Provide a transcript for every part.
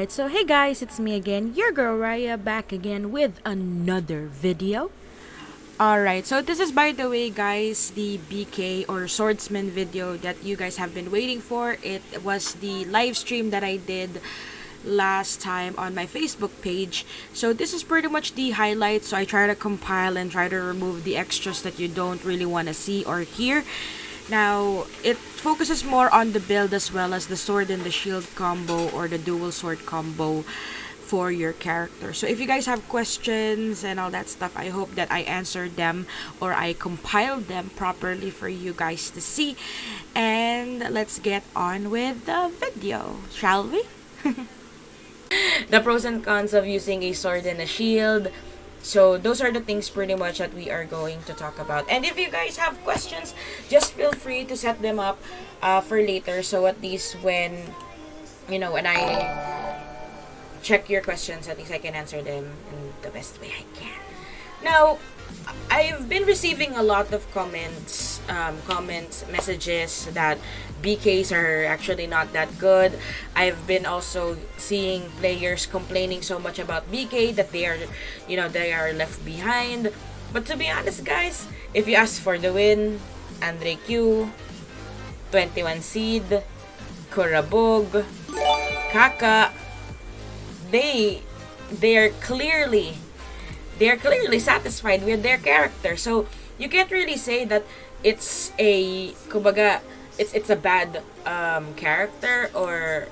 Alright, so hey guys, it's me again, your girl RaiA, back again with another video. Alright, so this is, by the way guys, the BK or Swordsman video that you guys have been waiting for. It was the live stream that I did last time on my Facebook page. So this is pretty much the highlights, so I try to compile and try to remove the extras that you don't really want to see or hear. Now, it focuses more on the build as well as the sword and the shield combo or the dual sword combo for your character. So if you guys have questions and all that stuff, I hope that I answered them or I compiled them properly for you guys to see. And let's get on with the video, shall we? The pros and cons of using a sword and a shield. So those are the things pretty much that we are going to talk about. And if you guys have questions, just feel free to set them up for later. So at least when I check your questions, at least I can answer them in the best way I can. Now, I've been receiving a lot of comments, messages that BKs are actually not that good. I've been also seeing players complaining so much about BK that they are left behind. But to be honest, guys, if you ask for the win, Andre Q, 21 Seed, Kurabog, Kaka, they're clearly satisfied with their character. So you can't really say that it's a bad character or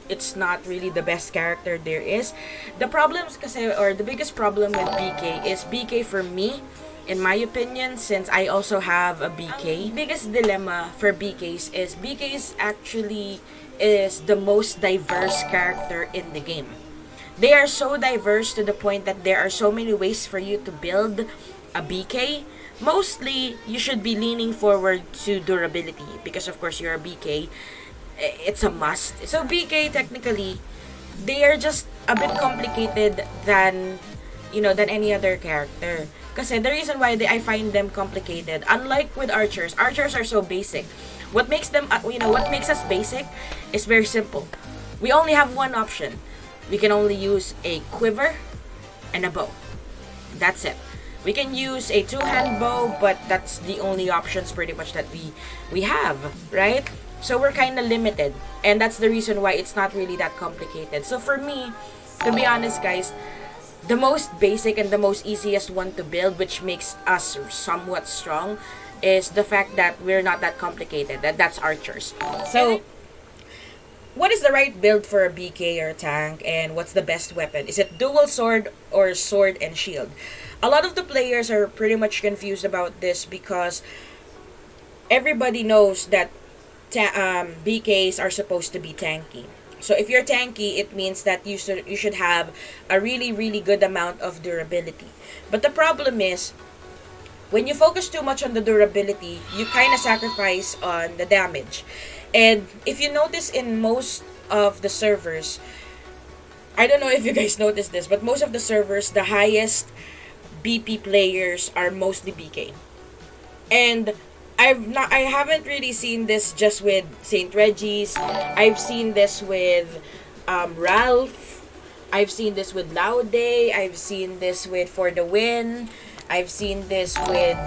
it's not really the best character there is. The biggest problem with BK is BK for me, in my opinion, since I also have a BK. Biggest dilemma for BKs is BKs actually is the most diverse character in the game. They are so diverse to the point that there are so many ways for you to build a BK. Mostly, you should be leaning forward to durability because, of course, you're a BK. It's a must. So, BK, technically, they are just a bit complicated than any other character. Kasi the reason why I find them complicated, unlike with archers are so basic. What makes us basic is very simple. We only have one option. We can only use a quiver and a bow. That's it. We can use a two-hand bow, but that's the only options pretty much that we have, right? So we're kind of limited, and that's the reason why it's not really that complicated. So for me, to be honest, guys, the most basic and the most easiest one to build, which makes us somewhat strong, is the fact that we're not that complicated. That's archers. So what is the right build for a BK or a tank, and what's the best weapon? Is it dual sword or sword and shield? A lot of the players are pretty much confused about this because everybody knows that BKs are supposed to be tanky. So if you're tanky, it means that you should have a really, really good amount of durability. But the problem is, when you focus too much on the durability, you kind of sacrifice on the damage. And if you notice in most of the servers, I don't know if you guys noticed this, but most of the servers, the highest BP players are mostly BK. And I haven't really seen this just with St. Reggie's. I've seen this with Ralph. I've seen this with Laude. I've seen this with For the Win. I've seen this with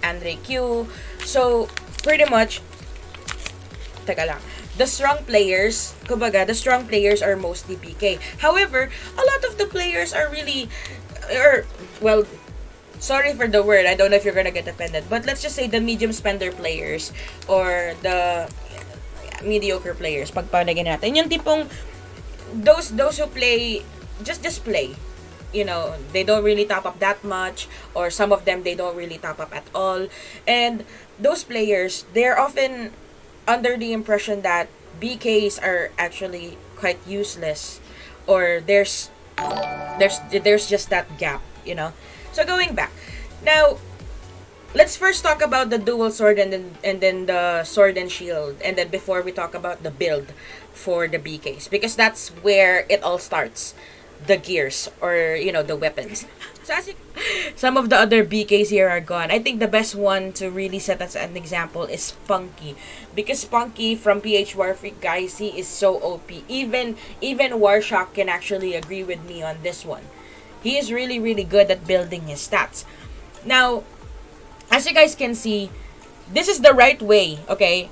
Andre Q. So pretty much, the strong players are mostly BK. However, a lot of the players are really, sorry for the word, I don't know if you're gonna get offended, but let's just say the medium spender players or the mediocre players, pagpalagyan natin, yung tipong, those who play, just play. They don't really top up that much, or some of them, they don't really top up at all. And those players, they're often under the impression that BKs are actually quite useless, or there's just that gap, So going back, now let's first talk about the dual sword and then the sword and shield, and then before we talk about the build for the BKs, because that's where it all starts. the gears, or the weapons. So as some of the other BKs here are gone. I think the best one to really set as an example is Spunky, because Spunky from PH Warfreak, guys, he is so OP. Even Warshock can actually agree with me on this one. He is really, really good at building his stats. Now, as you guys can see, this is the right way, okay?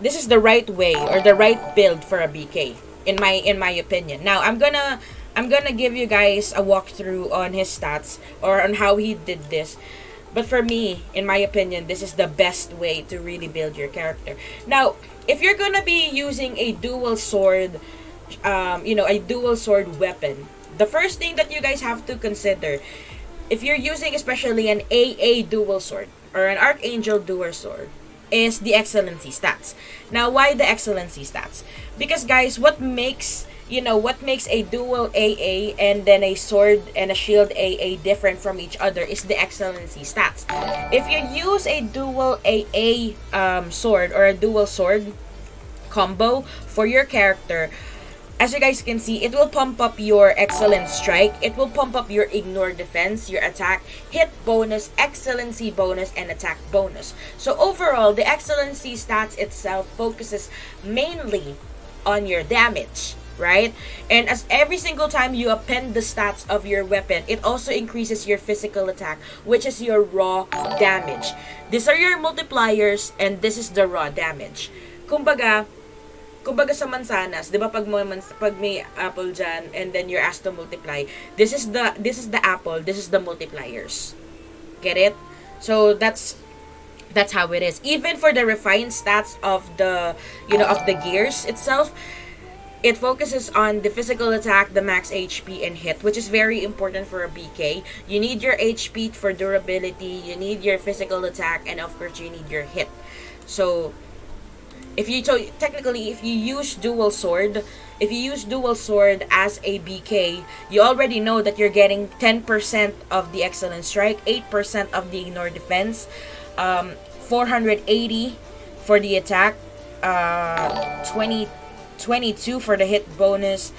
This is the right way, or the right build for a BK, in my opinion. Now, I'm gonna give you guys a walkthrough on his stats, or on how he did this. But for me, in my opinion, this is the best way to really build your character. Now, if you're gonna be using a dual sword, a dual sword weapon, the first thing that you guys have to consider, if you're using especially an AA dual sword or an Archangel dual sword, is the Excellency Stats. Now, why the Excellency Stats? Because, guys, what makes a dual AA and then a sword and a shield AA different from each other is the Excellency Stats. If you use a dual AA sword, or a dual sword combo for your character, as you guys can see, it will pump up your excellent strike, it will pump up your ignore defense, your attack, hit bonus, excellency bonus, and attack bonus. So overall, the Excellency Stats itself focuses mainly on your damage, right? And as every single time you append the stats of your weapon, it also increases your physical attack, which is your raw damage. These are your multipliers, and this is the raw damage. Kumbaga sa mansanas, 'di ba, pag may apple dyan and then you're asked to multiply, this is the apple, this is the multipliers. Get it? So that's how it is. Even for the refined stats of the gears itself, it focuses on the physical attack, the max HP, and hit, which is very important for a BK. You need your HP for durability, you need your physical attack, and of course you need your hit. So if you use dual sword as a BK, you already know that you're getting 10% of the excellent strike, 8% of the ignore defense, 480 for the attack, 22 for the hit bonus,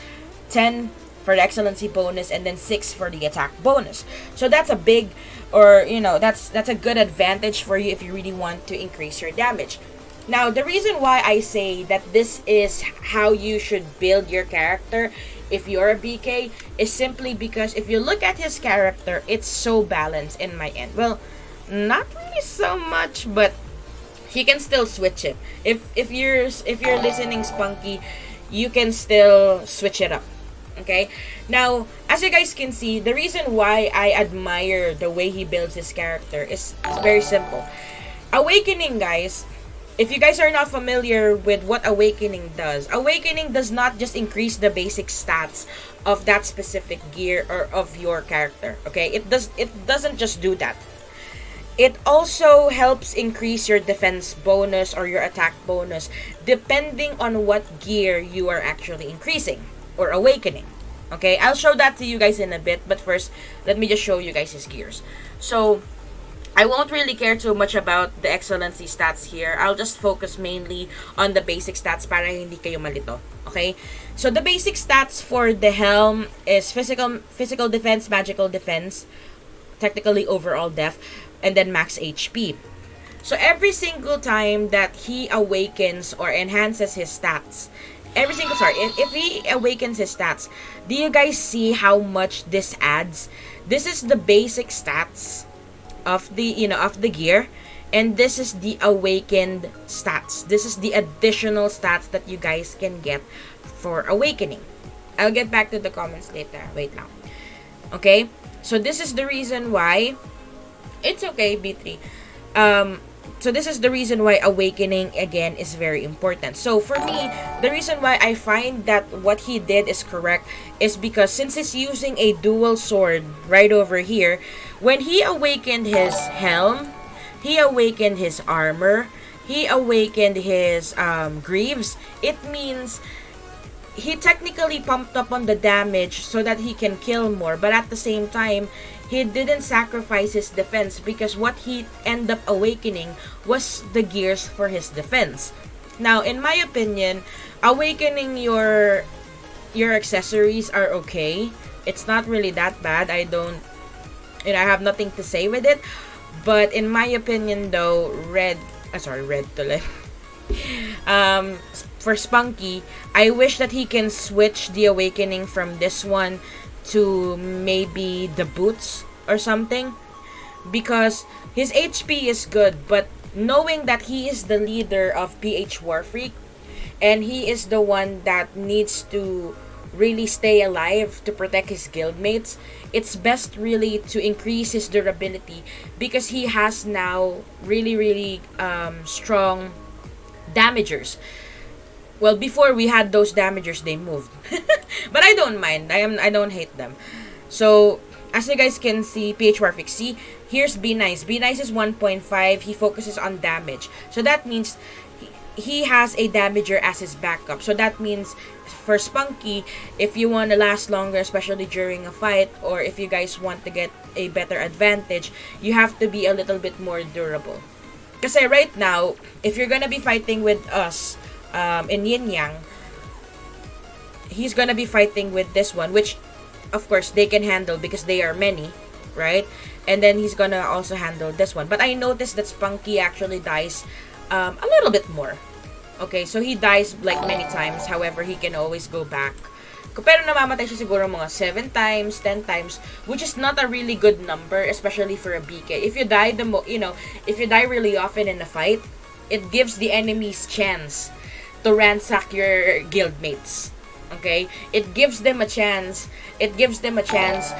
10 for the excellency bonus, and then 6 for the attack bonus. So that's a big, that's a good advantage for you if you really want to increase your damage. Now, the reason why I say that this is how you should build your character if you're a BK is simply because if you look at his character, it's so balanced in my end. Well, not really so much, but he can still switch it. If you're listening, Spunky, you can still switch it up. Okay? Now, as you guys can see, the reason why I admire the way he builds his character is very simple. Awakening, guys, if you guys are not familiar with what Awakening does not just increase the basic stats of that specific gear or of your character. Okay? It doesn't just do that. It also helps increase your defense bonus or your attack bonus depending on what gear you are actually increasing or awakening. Okay? I'll show that to you guys in a bit, but first, let me just show you guys his gears. So, I won't really care too much about the excellency stats here. I'll just focus mainly on the basic stats para hindi kayo malito. Okay? So, the basic stats for the helm is physical defense, magical defense, technically overall def, and then max HP. So, every single time that he awakens or enhances his stats, if he awakens his stats, do you guys see how much this adds? This is the basic stats of the gear, and this is the awakened stats. This is the additional stats that you guys can get for awakening. I'll get back to the comments later. Wait lang. Okay? So this is the reason why it's okay, B3. So this is the reason why awakening again is very important. So for me, the reason why I find that what he did is correct is because since he's using a dual sword right over here, when he awakened his helm, he awakened his armor, he awakened his greaves, it means he technically pumped up on the damage so that he can kill more, but at the same time, he didn't sacrifice his defense because what he ended up awakening was the gears for his defense. Now, in my opinion, awakening your accessories are okay, It's not really that bad. I don't, I have nothing to say with it. But in my opinion, though, red tuloy. For Spunky, I wish that he can switch the awakening from this one to maybe the boots or something, because his HP is good, but knowing that he is the leader of PH Warfreak and he is the one that needs to really stay alive to protect his guildmates, it's best really to increase his durability, because he has now really strong damagers. Well, before we had those damagers, they moved. But I don't mind. I don't hate them. So, as you guys can see, PH Warfreak, see, here's Be Nice. Be Nice is 1.5. He focuses on damage. So that means he has a damager as his backup. So that means for Spunky, if you want to last longer, especially during a fight, or if you guys want to get a better advantage, you have to be a little bit more durable. Because right now, if you're gonna be fighting with us in Yin Yang, he's gonna be fighting with this one, which of course they can handle because they are many, right? And then he's gonna also handle this one. But I noticed that Spunky actually dies a little bit more. Okay, so he dies like many times. However, he can always go back. Pero namamatay siya siguro mga 7 times, 10 times, which is not a really good number, especially for a BK. If you die if you die really often in a fight, it gives the enemies chance to ransack your guildmates. Okay? It gives them a chance. It gives them a chance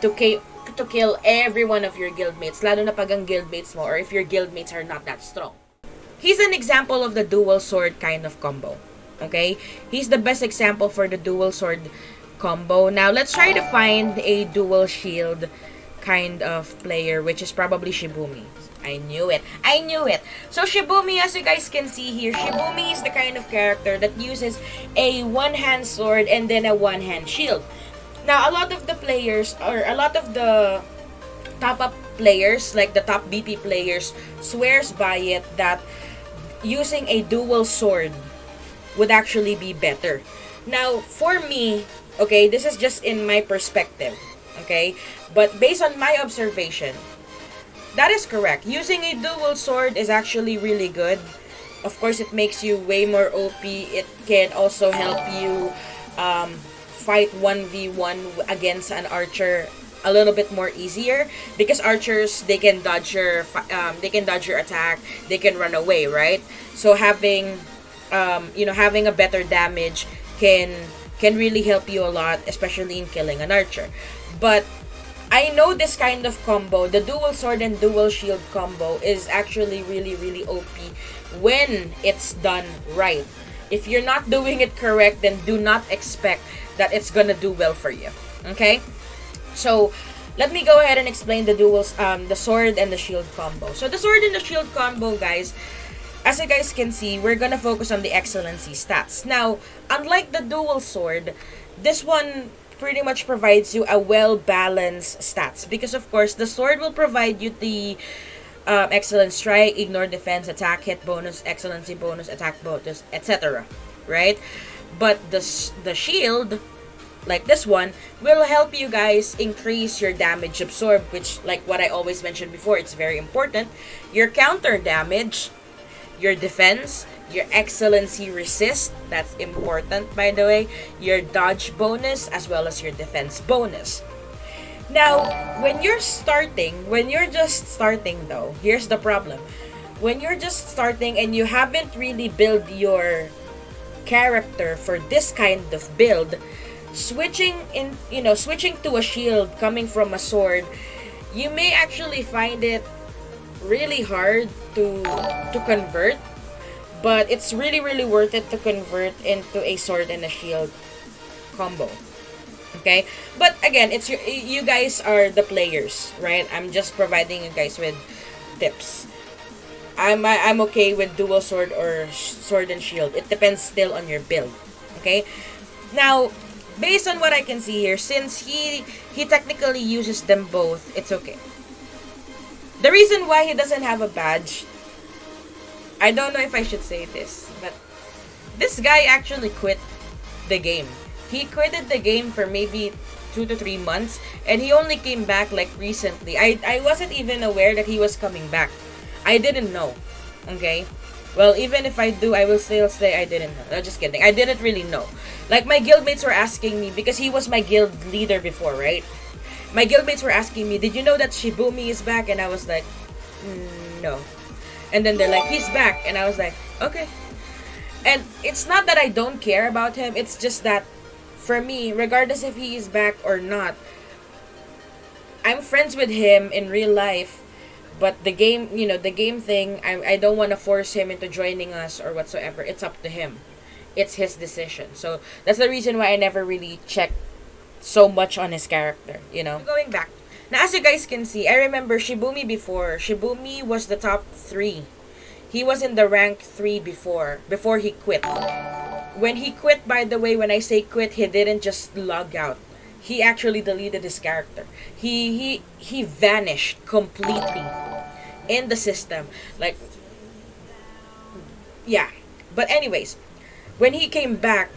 to kill every one of your guildmates, lalo na pag ang guildmates mo, or if your guildmates are not that strong. He's an example of the dual sword kind of combo. Okay? He's the best example for the dual sword combo. Now, let's try to find a dual shield kind of player, which is probably Shibumi. I knew it. So, Shibumi, as you guys can see here, Shibumi is the kind of character that uses a one-hand sword and then a one-hand shield. Now, a lot of the players, or a lot of the top-up players, like the top BP players, swears by it that using a dual sword would actually be better. Now, for me, okay, this is just in my perspective, okay? But based on my observation, that is correct. Using a dual sword is actually really good. Of course, it makes you way more OP. It can also help you fight 1v1 against an archer a little bit more easier, because archers, they can dodge your attack, they can run away, right? So having having a better damage can really help you a lot, especially in killing an archer. But I know this kind of combo, the dual sword and dual shield combo, is actually really OP when it's done right. If you're not doing it correct, then do not expect that it's gonna do well for you. Okay? So, let me go ahead and explain the the sword and the shield combo. So, the sword and the shield combo, guys, as you guys can see, we're gonna focus on the Excellency Stats. Now, unlike the dual sword, this one pretty much provides you a well-balanced stats. Because, of course, the sword will provide you the excellent strike, ignore defense, attack hit bonus, excellency bonus, attack bonus, etc. Right? But the shield, like this one, will help you guys increase your damage absorbed, which, like what I always mentioned before, it's very important. Your counter damage, your defense, your excellency resist, that's important by the way, your dodge bonus, as well as your defense bonus. Now, when you're just starting though, here's the problem. When you're just starting and you haven't really built your character for this kind of build, switching to a shield coming from a sword, you may actually find it really hard to convert, but it's really worth it to convert into a sword and a shield combo. Okay? But again, it's you guys are the players, right? I'm just providing you guys with tips. I'm okay with dual sword or sword and shield. It depends still on your build. Okay? Now, based on what I can see here, since he technically uses them both, it's okay. The reason why he doesn't have a badge, I don't know if I should say this, but this guy actually quit the game. He quitted the game for maybe 2 to 3 months, and he only came back like recently. I wasn't even aware that he was coming back. I didn't know. Okay? Well, even if I do, I will still say I didn't know. No, just kidding. I didn't really know. Like, my guildmates were asking me, because he was my guild leader before, right? My guildmates were asking me, did you know that Shibumi is back? And I was like, no. And then they're like, he's back. And I was like, okay. And it's not that I don't care about him. It's just that, for me, regardless if he is back or not, I'm friends with him in real life. But the game, the game thing, I don't want to force him into joining us or whatsoever. It's up to him. It's his decision. So that's the reason why I never really checked so much on his character, Going back. Now, as you guys can see, I remember Shibumi before. Shibumi was the top 3. He was in the rank 3 before he quit. When he quit, by the way, when I say quit, he didn't just log out. He actually deleted his character. He vanished completely in the system. Like, yeah. But anyways, when he came back,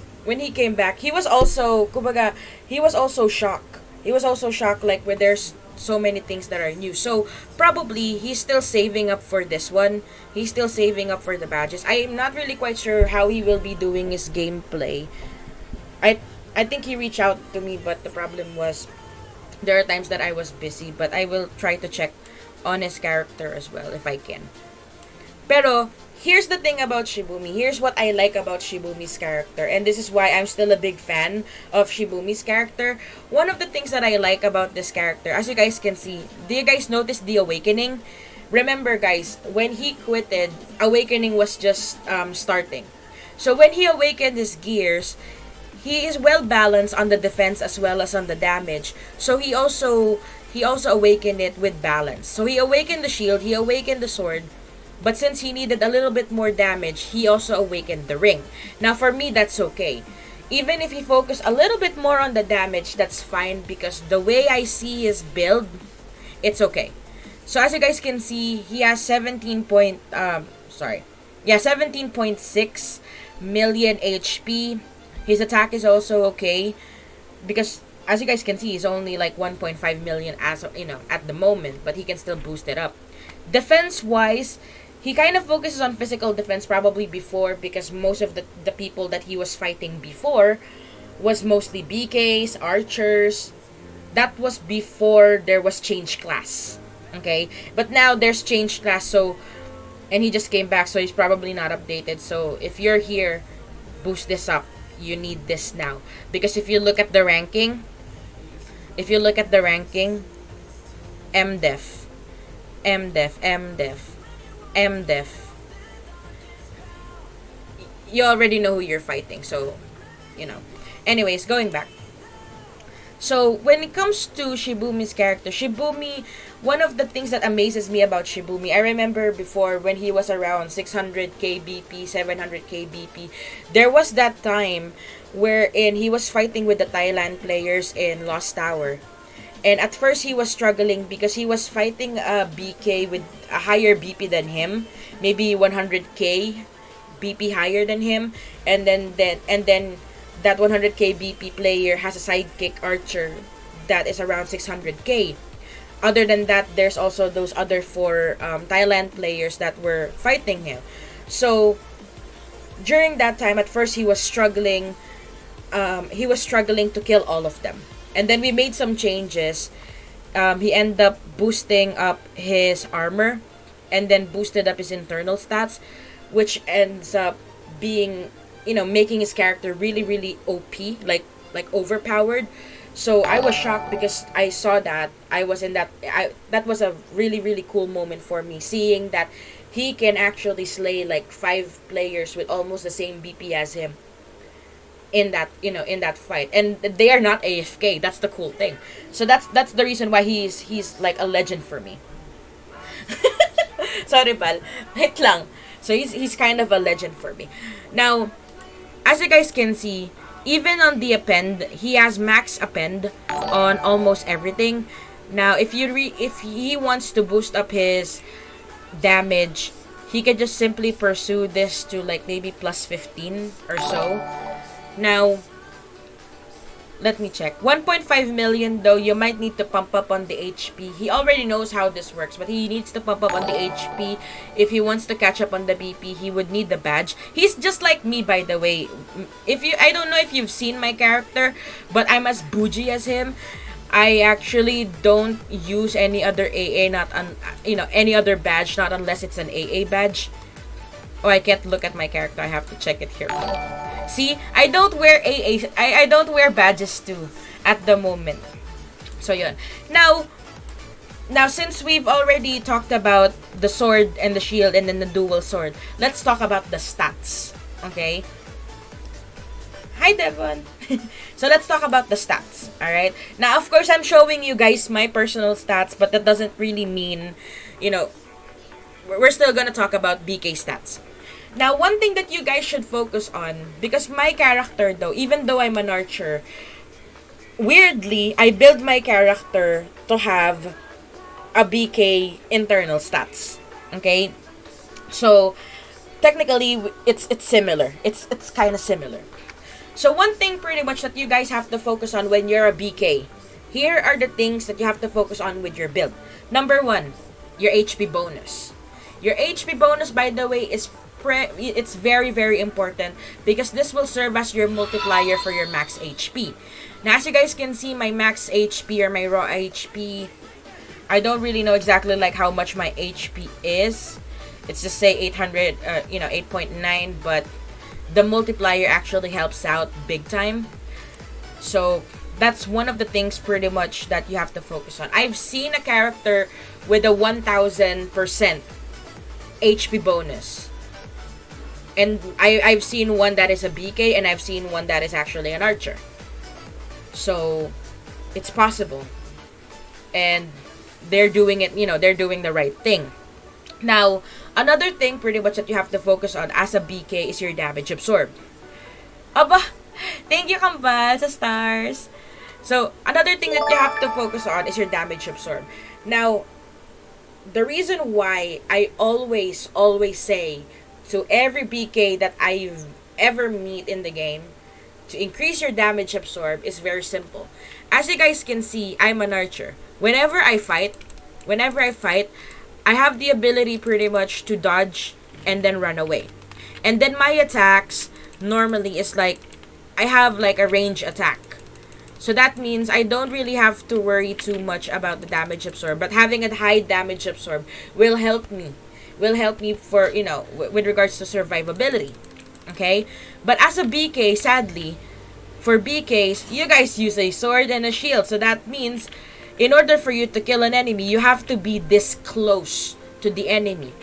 he was also, kumbaga, he was also shocked. He was also shocked, like, when there's so many things that are new. So, probably, he's still saving up for this one. He's still saving up for the badges. I'm not really quite sure how he will be doing his gameplay. I think he reached out to me, but the problem was, there are times that I was busy, but I will try to check on his character as well, if I can. Pero, here's the thing about Shibumi. Here's what I like about Shibumi's character. And this is why I'm still a big fan of Shibumi's character. One of the things that I like about this character, as you guys can see, do you guys notice the awakening? Remember, guys, when he quitted, awakening was just starting. So when he awakened his gears, he is well balanced on the defense as well as on the damage. So he also awakened it with balance. So he awakened the shield, he awakened the sword, but since he needed a little bit more damage, he also awakened the ring. Now, for me, that's okay. Even if he focused a little bit more on the damage, that's fine, because the way I see his build, it's okay. So as you guys can see, he has 17.6 million HP. His attack is also okay, because as you guys can see, he's only like 1.5 million as at the moment, but he can still boost it up. Defense wise, he kind of focuses on physical defense probably before, because most of the people that he was fighting before was mostly BKs, archers. That was before there was change class. Okay? But now there's change class, and he just came back, so he's probably not updated. So if you're here, boost this up. You need this now. Because if you look at the ranking, MDef, you already know who you're fighting. So, Anyways, going back. So, when it comes to Shibumi's character, one of the things that amazes me about Shibumi, I remember before when he was around 600k BP, 700k BP, there was that time wherein he was fighting with the Thailand players in Lost Tower. And at first he was struggling because he was fighting a BK with a higher BP than him, maybe 100k BP higher than him, and then that 100k BP player has a sidekick archer that is around 600k. Other than that, there's also those other 4 Thailand players that were fighting him. So during that time, at first he was struggling. He was struggling to kill all of them. And then we made some changes. He ended up boosting up his armor, and then boosted up his internal stats, which ends up being, making his character really, really OP, like overpowered. So I was shocked because I saw that. I was in that. That was a really, really cool moment for me, seeing that he can actually slay like 5 players with almost the same BP as him in that fight, and they are not AFK. That's the cool thing. So that's the reason why he's like a legend for me. Sorry pal, hit lang. So he's kind of a legend for me. Now, as you guys can see, even on the append, he has max append on almost everything. Now, if he wants to boost up his damage, he can just simply pursue this to like maybe plus 15 or so. Now, let me check. 1.5 million though, you might need to pump up on the HP. He already knows how this works, but he needs to pump up on the HP. If he wants to catch up on the BP, he would need the badge. He's just like me, by the way. I don't know if you've seen my character, but I'm as bougie as him. I actually don't use any other AA, any other badge, not unless it's an AA badge. Oh, I can't look at my character. I have to check it here. See, I don't wear AA. I don't wear badges too at the moment. So yun. Now since we've already talked about the sword and the shield and then the dual sword, let's talk about the stats. Okay? Hi, Devon. So let's talk about the stats. Alright? Now, of course, I'm showing you guys my personal stats, but that doesn't really mean, we're still gonna talk about BK stats. Now, one thing that you guys should focus on, because my character though, even though I'm an archer, weirdly, I build my character to have a BK internal stats. Okay? So, technically, it's similar. It's kind of similar. So, one thing pretty much that you guys have to focus on when you're a BK, here are the things that you have to focus on with your build. Number 1, your HP bonus. Your HP bonus, by the way, it's very, very important because this will serve as your multiplier for your max HP. Now, as you guys can see, my max HP or my raw HP, I don't really know exactly like how much my HP is. It's just say 800, 8.9, but the multiplier actually helps out big time. So that's one of the things pretty much that you have to focus on. I've seen a character with a 1000% HP bonus. And I've seen one that is a BK, and I've seen one that is actually an archer. So, it's possible. And they're doing it, they're doing the right thing. Now, another thing pretty much that you have to focus on as a BK is your damage absorbed. Aba! Thank you, Kambal, sa stars. So, another thing that you have to focus on is your damage absorbed. Now, the reason why I always say to every BK that I've ever meet in the game to increase your damage absorb is very simple. As you guys can see, I'm an archer. Whenever I fight, I have the ability pretty much to dodge and then run away. And then my attacks normally is like, I have like a range attack. So that means I don't really have to worry too much about the damage absorb. But having a high damage absorb will help me for, with regards to survivability. Okay? But as a BK, sadly, for BKs, you guys use a sword and a shield. So that means, in order for you to kill an enemy, you have to be this close to the enemy.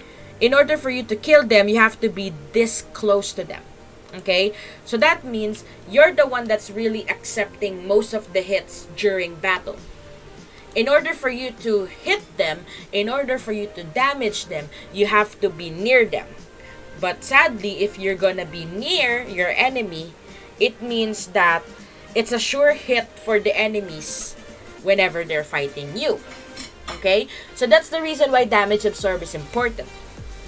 In order for you to kill them, you have to be this close to them. Okay? So that means, you're the one that's really accepting most of the hits during battle. In order for you to hit them, in order for you to damage them, you have to be near them. But sadly, if you're gonna be near your enemy, it means that it's a sure hit for the enemies whenever they're fighting you. Okay? So that's the reason why damage absorb is important.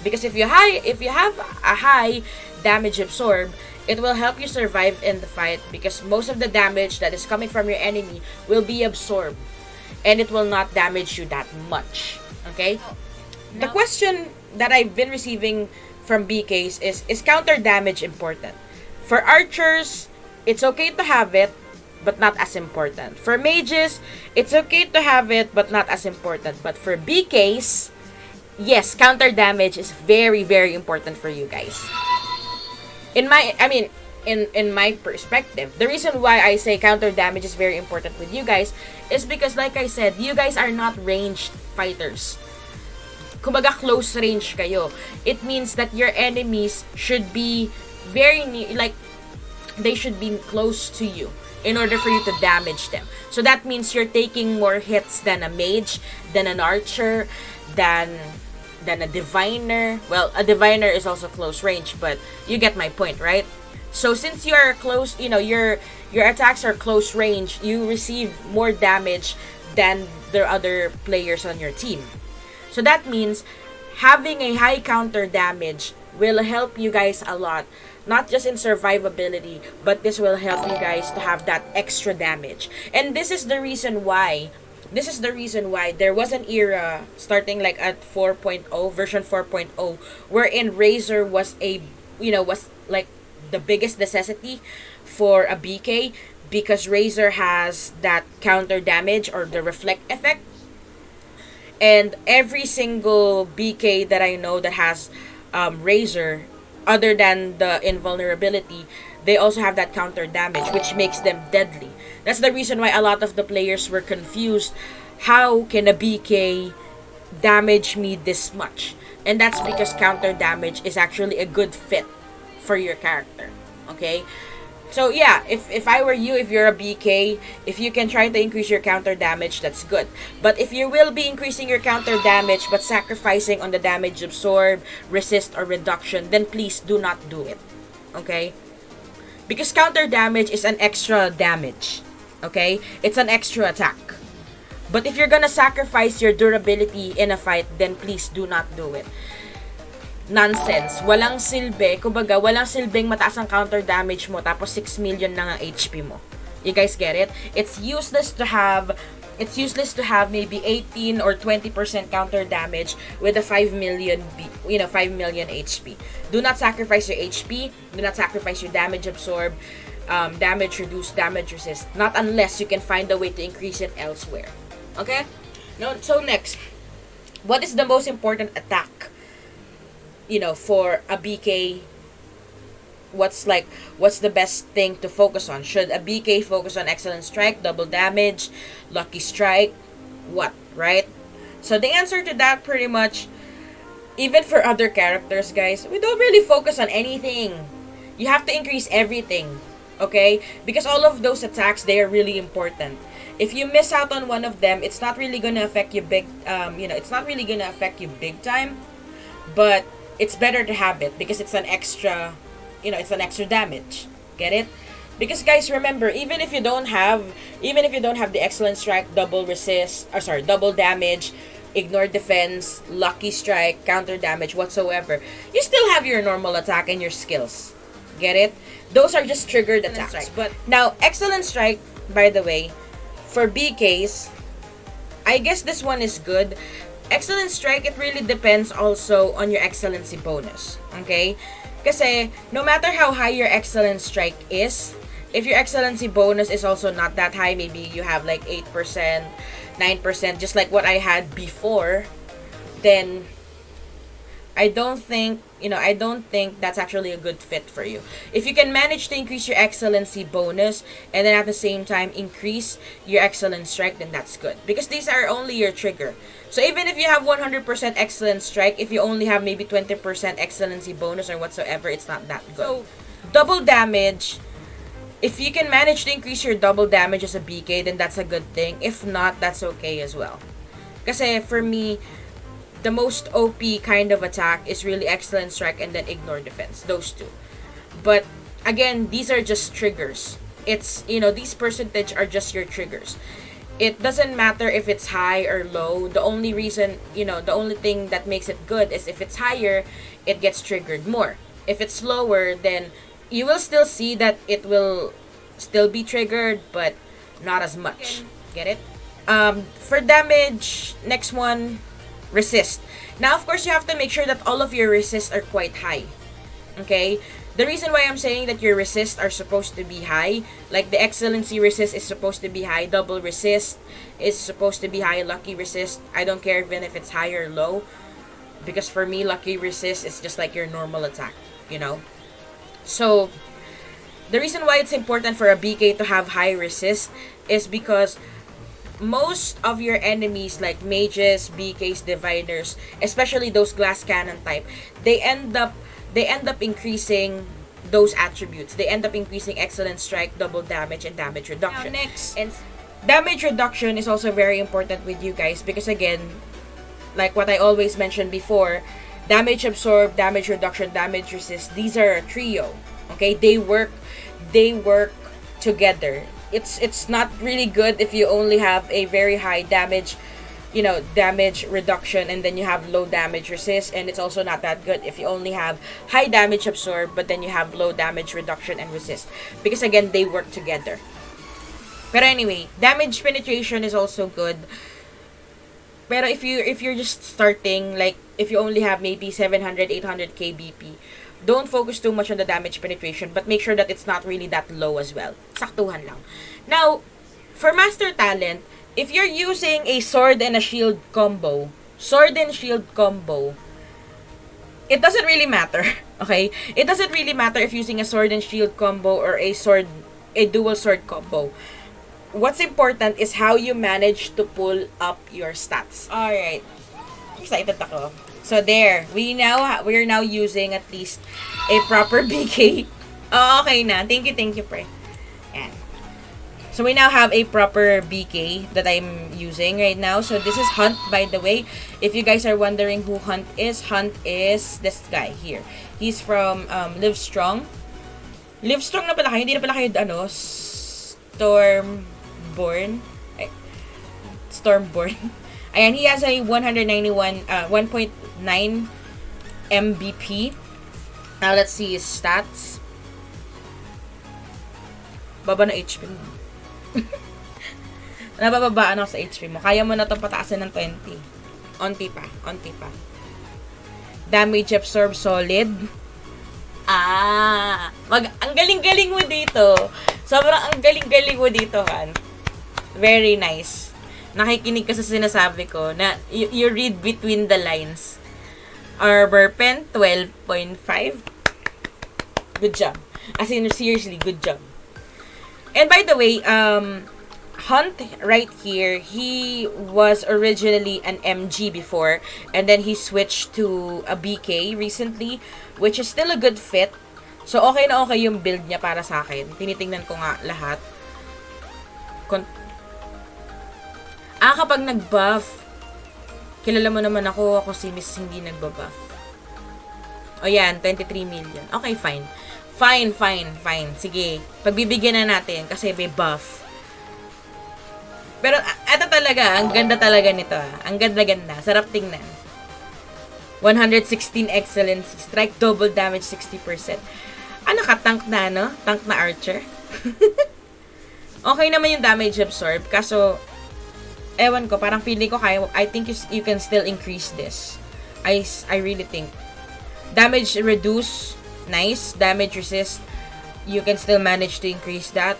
Because if you have a high damage absorb, it will help you survive in the fight because most of the damage that is coming from your enemy will be absorbed. And it will not damage you that much. Okay? The question that I've been receiving from BKs is counter damage important? For archers, it's okay to have it, but not as important. For mages, it's okay to have it, but not as important. But for BKs, yes, counter damage is very, very important for you guys. In my perspective, the reason why I say counter damage is very important with you guys is because, like I said, you guys are not ranged fighters. Kumbaga, close range kayo. It means that your enemies should be very near, like, they should be close to you in order for you to damage them. So that means you're taking more hits than a mage, than an archer, than a diviner. Well, a diviner is also close range, but you get my point, right? So since you're close, your attacks are close range, you receive more damage than the other players on your team. So that means having a high counter damage will help you guys a lot not just in survivability, but this will help you guys to have that extra damage. And this is the reason why there was an era starting like at 4.0, version 4.0, wherein Razor was was like the biggest necessity for a BK, because Razor has that counter damage or the reflect effect. And every single BK that I know that has Razor, other than the invulnerability, they also have that counter damage, which makes them deadly. That's the reason why a lot of the players were confused. How can a BK damage me this much? And that's because counter damage is actually a good fit for your character. Okay? So yeah, if I were you, if you're a BK, if you can try to increase your counter damage, that's good. But if you will be increasing your counter damage but sacrificing on the damage absorb, resist, or reduction, then please do not do it. Okay? Because counter damage is an extra damage. Okay? It's an extra attack. But if you're gonna sacrifice your durability in a fight, then please do not do it. Nonsense. Walang silbi. Kumbaga, walang silbing mataas ang counter damage mo tapos 6 million na ang HP mo. You guys get it? It's useless to have maybe 18 or 20% counter damage with a 5 million 5 million HP. Do not sacrifice your HP. Do not sacrifice your damage absorb, damage reduce, damage resist. Not unless you can find a way to increase it elsewhere. Okay? No, so next, what is the most important attack for a BK? What's the best thing to focus on? Should a BK focus on Excellent Strike, double damage, Lucky Strike? What, right? So the answer to that, pretty much, even for other characters, guys, we don't really focus on anything. You have to increase everything, okay? Because all of those attacks, they are really important. If you miss out on one of them, it's not really gonna affect you big time, but it's better to have it because it's an extra damage. Get it? Because guys, remember, even if you don't have the Excellent Strike, double damage, ignore defense, Lucky Strike, counter damage, whatsoever, you still have your normal attack and your skills. Get it? Those are just triggered attacks. But now, Excellent Strike, by the way, for BKs, I guess this one is good. Excellent Strike, it really depends also on your excellency bonus. Okay? Kasi, no matter how high your Excellent Strike is, if your excellency bonus is also not that high, maybe you have like 8%, 9%, just like what I had before, then I don't think that's actually a good fit for you. If you can manage to increase your excellency bonus and then at the same time increase your Excellent Strike, then that's good. Because these are only your trigger. So even if you have 100% Excellent Strike, if you only have maybe 20% excellency bonus or whatsoever, it's not that good. So, double damage, if you can manage to increase your double damage as a BK, then that's a good thing. If not, that's okay as well. Kasi for me, the most OP kind of attack is really Excellent Strike and then ignore defense. Those two. But again, these are just triggers. It's, these percentage are just your triggers. It doesn't matter if it's high or low. The only thing that makes it good is if it's higher, it gets triggered more. If it's lower, then you will still see that it will still be triggered, but not as much. Get it? For damage, next one, resist. Now, of course, you have to make sure that all of your resists are quite high. Okay? The reason why I'm saying that your resists are supposed to be high, like the excellency resist is supposed to be high, double resist is supposed to be high, lucky resist, I don't care even if it's high or low, because for me, lucky resist is just like your normal attack, So, the reason why it's important for a BK to have high resist is because most of your enemies, like mages, BKs, diviners, especially those glass cannon type, they end up increasing those attributes. They end up increasing Excellent Strike, double damage, and damage reduction. Now next, and damage reduction is also very important with you guys because again, like what I always mentioned before, damage absorb, damage reduction, damage resist, these are a trio. Okay? They work together. It's not really good if you only have a very high damage damage reduction, and then you have low damage resist, and it's also not that good if you only have high damage absorb, but then you have low damage reduction and resist. Because again, they work together. But anyway, damage penetration is also good. Pero if you're just starting, like if you only have maybe 700, 800 kbp, don't focus too much on the damage penetration, but make sure that it's not really that low as well. Saktuhan lang. Now, for master talent, if you're using a sword and a shield combo, it doesn't really matter, okay? It doesn't really matter if using a sword and shield combo or a dual sword combo. What's important is how you manage to pull up your stats. Alright. Excited ako. So there, we're now using at least a proper BK. Oh, okay na. Thank you, pre. Yan. So we now have a proper BK that I'm using right now. So this is Hunt, by the way. If you guys are wondering who Hunt is this guy here. He's from Livestrong. Livestrong na pala kayo. Hindi na pala kayo Stormborn. Ayan, he has a 191 1.9 mbp. Now let's see his stats. Baba na HP mo. Nabababaan ako sa HP mo. Kaya mo na itong pataasin ng 20. Onti pa. Damage absorb solid. Ang galing-galing mo dito. Sobrang ang galing-galing mo dito, Han. Very nice. Nakikinig ka sa sinasabi ko na you read between the lines. Arbor Pen, 12.5. Good job. As in, seriously, good job. And by the way, Hunt right here, he was originally an MG before, and then he switched to a BK recently, which is still a good fit. So, okay na okay yung build niya para sa akin. Tinitingnan ko nga lahat. Kapag nag-buff, kilala mo naman ako si Miss hindi nagba-buff. O yan, 23 million. Okay, fine. Fine. Sige, pagbibigyan na natin kasi may buff. Pero, eto talaga, ang ganda talaga nito. Ang ganda-ganda. Sarap tingnan. 116 Excellency. Strike double damage 60%. Ano ka, tank na, no? Tank na archer? Okay naman yung damage absorb. Kaso, ewan ko, parang feeling ko kaya, I think you can still increase this. I really think. Damage reduce, nice. Damage resist, you can still manage to increase that.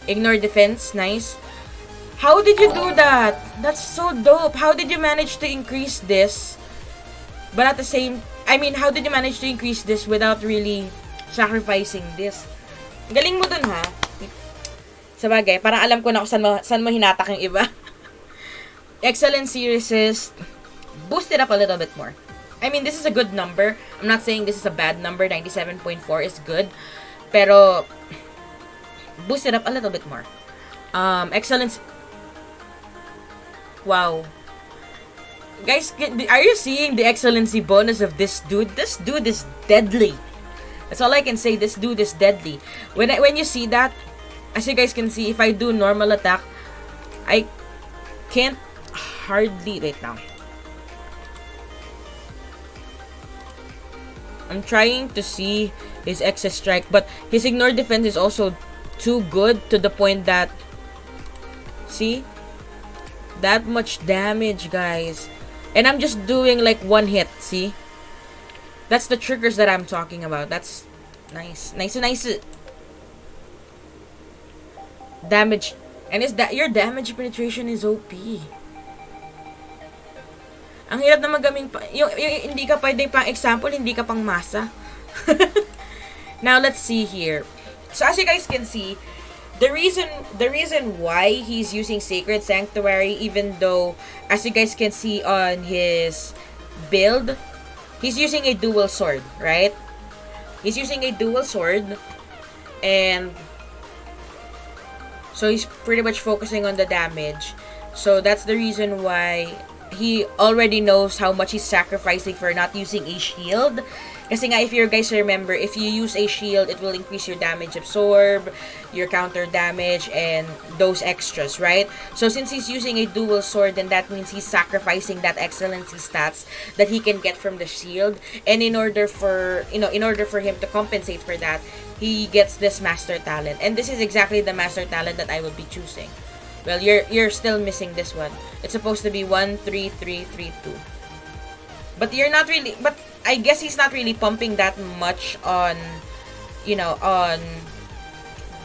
Ignore defense, nice. How did you do that? That's so dope. How did you manage to increase this? But at the same, how did you manage to increase this without really sacrificing this? Galing mo dun, ha? Sabagay, parang alam ko na kung saan mo hinatak yung iba. Excellency resist, boost it up a little bit more. This is a good number. I'm not saying this is a bad number. 97.4 is good. Pero, boost it up a little bit more. Excellence. Wow. Guys, are you seeing the excellency bonus of this dude? This dude is deadly. That's all I can say. This dude is deadly. When you see that, as you guys can see, if I do normal attack, I can't hardly... Wait now. I'm trying to see his excess strike, but his ignore defense is also too good to the point that... See? That much damage, guys. And I'm just doing like one hit, see? That's the triggers that I'm talking about. That's nice. Nice. Damage. And is that your damage penetration is OP. Ang hirap na magaming pa. Yung hindi ka pwedeng pang example, hindi ka pang masa. Now, let's see here. So, as you guys can see, the reason why he's using Sacred Sanctuary, even though, as you guys can see on his build, he's using a dual sword, right? He's using a dual sword, and so he's pretty much focusing on the damage. So that's the reason why he already knows how much he's sacrificing for not using a shield. Kasi nga, if you guys remember, if you use a shield, it will increase your damage absorb, your counter damage, and those extras, right? So since he's using a dual sword, then that means he's sacrificing that excellency stats that he can get from the shield. And in order for him to compensate for that, he gets this master talent. And this is exactly the master talent that I will be choosing. Well, you're still missing this one. It's supposed to be 1 3 3 3 2. But you're not really, but I guess he's not really pumping that much on on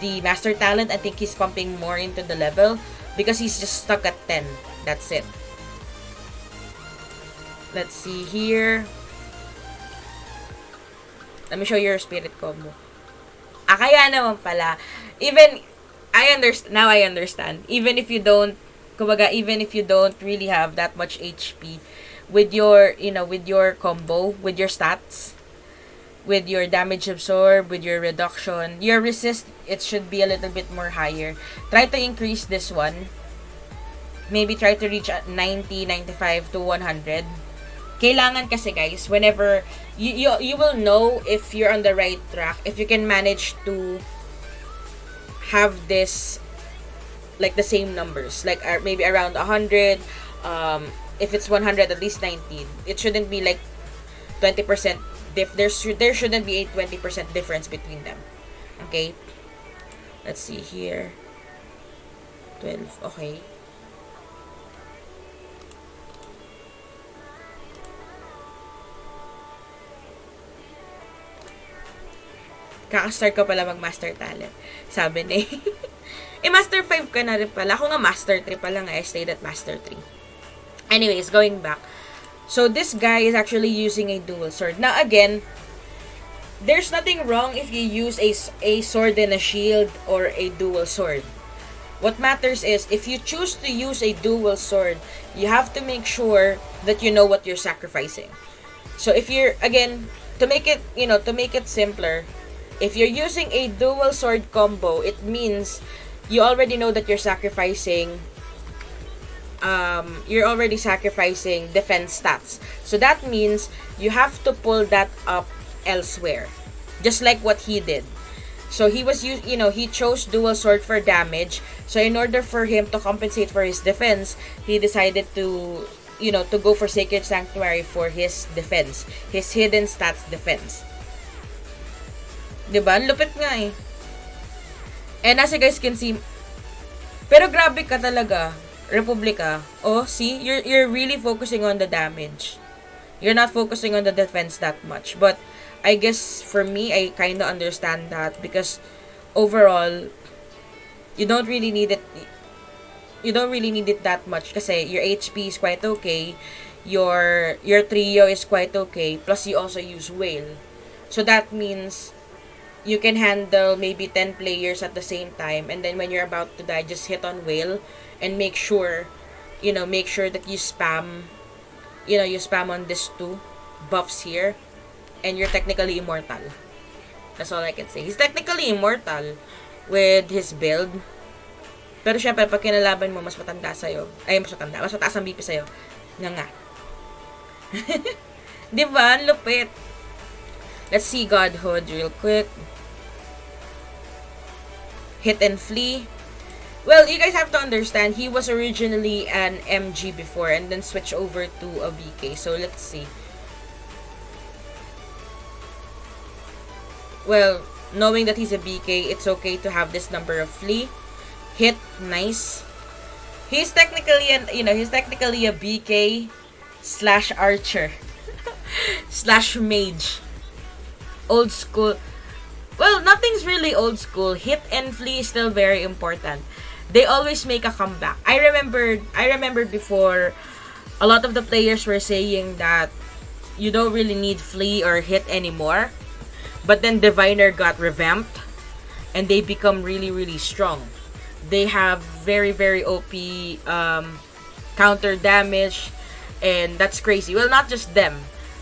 the master talent. I think he's pumping more into the level because he's just stuck at 10. That's it. Let's see here. Let me show you your spirit combo. Kaya naman pala. Even I understand. Even if you don't really have that much HP with your, with your combo, with your stats, with your damage absorb, with your reduction, your resist, it should be a little bit more higher. Try to increase this one. Maybe try to reach at 90, 95 to 100. Kailangan kasi guys, whenever you will know if you're on the right track, if you can manage to have this like the same numbers, like maybe around 100. If it's 100, at least 90. It shouldn't be like 20%. There shouldn't be a 20% difference between them. Okay. Let's see here. 12. Okay. Kaka-start ko pala mag-master talent. Sabi ni Master 5 ka na rin pala. Ako nga Master 3 pala nga. I stayed at Master 3. Anyways, going back. So, this guy is actually using a dual sword. Now, again, there's nothing wrong if you use a sword and a shield or a dual sword. What matters is, if you choose to use a dual sword, you have to make sure that you know what you're sacrificing. So, if you're, again, to make it simpler, if you're using a dual sword combo, it means you already know that you're sacrificing defense stats. So that means you have to pull that up elsewhere. Just like what he did. So he chose dual sword for damage. So in order for him to compensate for his defense, he decided to go for Sacred Sanctuary for his defense. His hidden stats defense. Diba? Lupit nga eh. And as you guys can see, pero grabe ka talaga, Republika. Oh, see? You're really focusing on the damage. You're not focusing on the defense that much. But I guess for me, I kind of understand that because overall, you don't really need it. You don't really need it that much kasi your HP is quite okay. Your trio is quite okay. Plus you also use whale. So that means you can handle maybe 10 players at the same time, and then when you're about to die, just hit on whale and make sure that you spam on these two buffs here, and you're technically immortal. That's all I can say. He's technically immortal with his build. Pero syempre, pag kinalaban mo, mas mataas ang BP sa'yo. Nga. Diba? Lupit. Let's see Godhood real quick. Hit and flee. Well, you guys have to understand, he was originally an MG before and then switched over to a BK. So, let's see. Well, knowing that he's a BK, it's okay to have this number of flee. Hit, nice. He's technically a BK / archer / mage. Old school. Well, nothing's really old school. Hit and flee is still very important. They always make a comeback. I remember before, a lot of the players were saying that you don't really need flee or hit anymore. But then Diviner got revamped and they become really, really strong. They have very, very OP counter damage, and that's crazy. Well, not just them.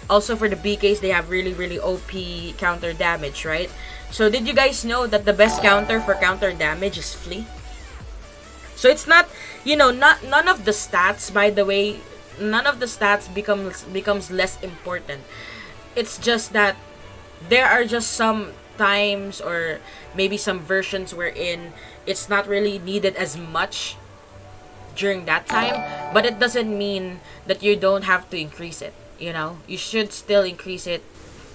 Also for the BKs, they have really, really OP counter damage, right? So did you guys know that the best counter for counter damage is flee? So it's not, none of the stats, by the way, none of the stats becomes less important. It's just that there are just some times or maybe some versions wherein it's not really needed as much during that time, but it doesn't mean that you don't have to increase it. You know, you should still increase it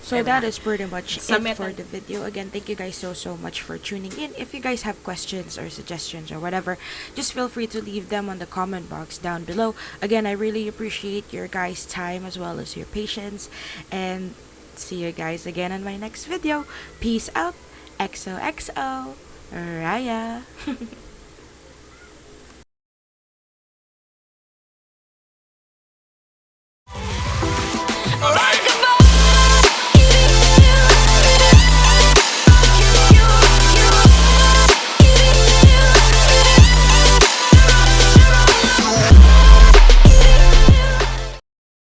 So every that time. is pretty much Sa it for meta, the video. Again, thank you guys so much for tuning in. If you guys have questions or suggestions or whatever, just feel free to leave them on the comment box down below. Again, I really appreciate your guys' time as well as your patience. And see you guys again in my next video. Peace out. XOXO. RaiA.